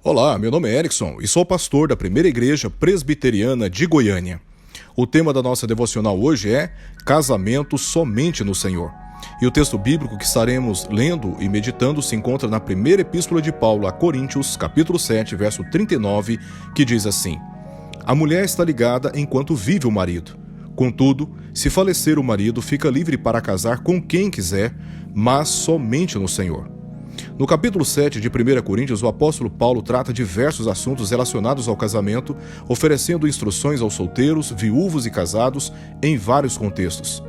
Olá, meu nome é Erickson e sou pastor da Primeira Igreja Presbiteriana de Goiânia. O tema da nossa devocional hoje é Casamento somente no Senhor. E o texto bíblico que estaremos lendo e meditando se encontra na primeira epístola de Paulo a Coríntios, capítulo 7, verso 39, que diz assim: A mulher está ligada enquanto vive o marido. Contudo, se falecer o marido, fica livre para casar com quem quiser, mas somente no Senhor. No capítulo 7 de 1 Coríntios, o apóstolo Paulo trata diversos assuntos relacionados ao casamento, oferecendo instruções aos solteiros, viúvos e casados em vários contextos.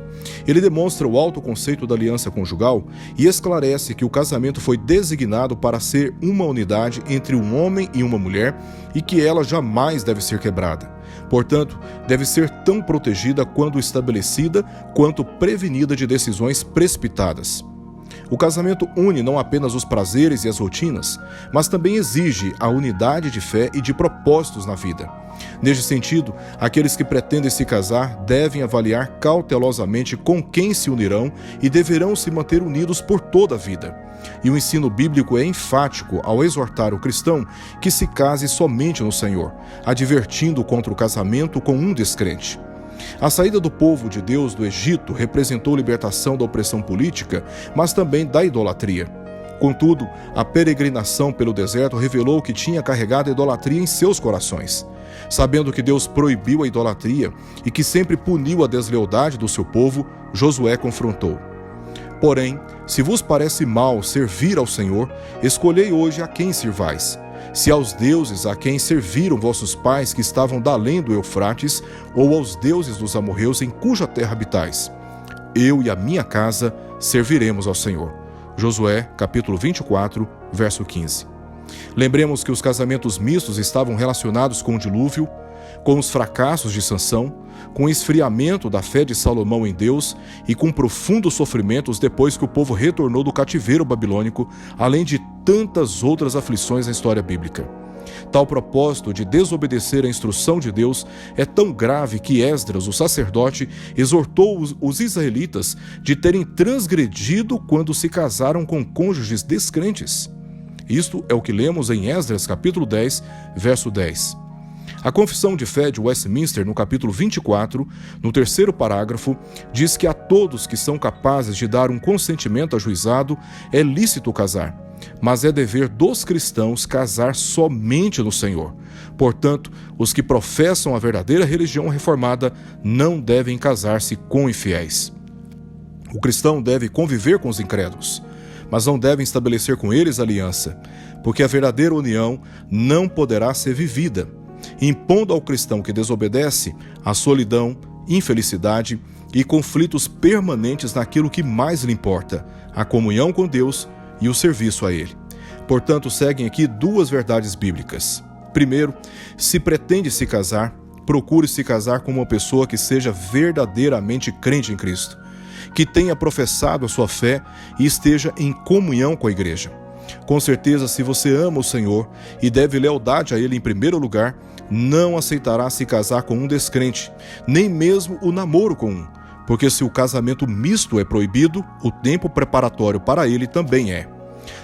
Ele demonstra o alto conceito da aliança conjugal e esclarece que o casamento foi designado para ser uma unidade entre um homem e uma mulher e que ela jamais deve ser quebrada. Portanto, deve ser tão protegida quando estabelecida, quanto prevenida de decisões precipitadas. O casamento une não apenas os prazeres e as rotinas, mas também exige a unidade de fé e de propósitos na vida. Neste sentido, aqueles que pretendem se casar devem avaliar cautelosamente com quem se unirão e deverão se manter unidos por toda a vida. E o ensino bíblico é enfático ao exortar o cristão que se case somente no Senhor, advertindo contra o casamento com um descrente. A saída do povo de Deus do Egito representou libertação da opressão política, mas também da idolatria. Contudo, a peregrinação pelo deserto revelou que tinha carregado a idolatria em seus corações. Sabendo que Deus proibiu a idolatria e que sempre puniu a deslealdade do seu povo, Josué confrontou: Porém, se vos parece mal servir ao Senhor, escolhei hoje a quem sirvais. Se aos deuses a quem serviram vossos pais que estavam da além do Eufrates, ou aos deuses dos amorreus em cuja terra habitais. Eu e a minha casa serviremos ao Senhor. Josué, capítulo 24, verso 15. Lembremos que os casamentos mistos estavam relacionados com o dilúvio, com os fracassos de Sansão, com o esfriamento da fé de Salomão em Deus e com profundos sofrimentos depois que o povo retornou do cativeiro babilônico, além de tantas outras aflições na história bíblica. Tal propósito de desobedecer à instrução de Deus é tão grave que Esdras, o sacerdote, exortou os israelitas de terem transgredido quando se casaram com cônjuges descrentes. Isto é o que lemos em Esdras, capítulo 10, verso 10. A Confissão de Fé de Westminster, no capítulo 24, no terceiro parágrafo, diz que a todos que são capazes de dar um consentimento ajuizado é lícito casar, mas é dever dos cristãos casar somente no Senhor. Portanto, os que professam a verdadeira religião reformada não devem casar-se com infiéis. O cristão deve conviver com os incrédulos, mas não deve estabelecer com eles aliança, porque a verdadeira união não poderá ser vivida, impondo ao cristão que desobedece a solidão, infelicidade e conflitos permanentes naquilo que mais lhe importa, a comunhão com Deus e o serviço a Ele. Portanto, seguem aqui duas verdades bíblicas. Primeiro, se pretende se casar, procure se casar com uma pessoa que seja verdadeiramente crente em Cristo, que tenha professado a sua fé e esteja em comunhão com a igreja. Com certeza, se você ama o Senhor e deve lealdade a Ele em primeiro lugar, não aceitará se casar com um descrente, nem mesmo o namoro com um, porque se o casamento misto é proibido, o tempo preparatório para ele também é.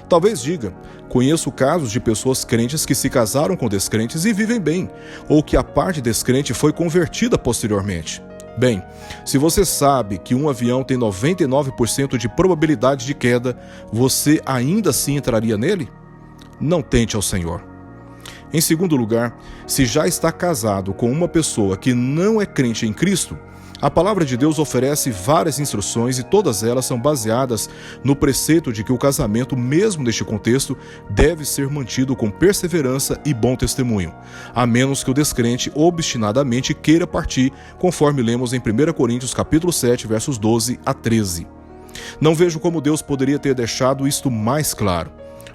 Talvez diga: conheço casos de pessoas crentes que se casaram com descrentes e vivem bem, ou que a parte descrente foi convertida posteriormente. Bem, se você sabe que um avião tem 99% de probabilidade de queda, você ainda assim entraria nele? Não tente ao Senhor. Em segundo lugar, se já está casado com uma pessoa que não é crente em Cristo, a palavra de Deus oferece várias instruções e todas elas são baseadas no preceito de que o casamento, mesmo neste contexto, deve ser mantido com perseverança e bom testemunho, a menos que o descrente obstinadamente queira partir, conforme lemos em 1 Coríntios capítulo 7, versos 12 a 13. Não vejo como Deus poderia ter deixado isto mais claro.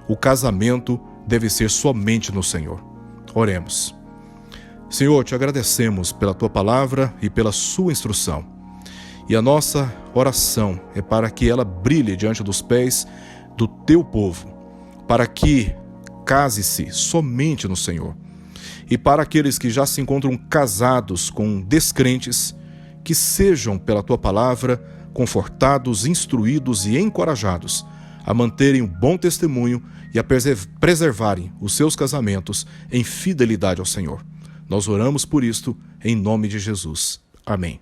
O casamento deve ser somente no Senhor. Oremos. Senhor, te agradecemos pela tua palavra e pela sua instrução. E a nossa oração é para que ela brilhe diante dos pés do teu povo, para que case-se somente no Senhor. E para aqueles que já se encontram casados com descrentes, que sejam, pela tua palavra, confortados, instruídos e encorajados a manterem um bom testemunho e a preservarem os seus casamentos em fidelidade ao Senhor. Nós oramos por isto em nome de Jesus. Amém.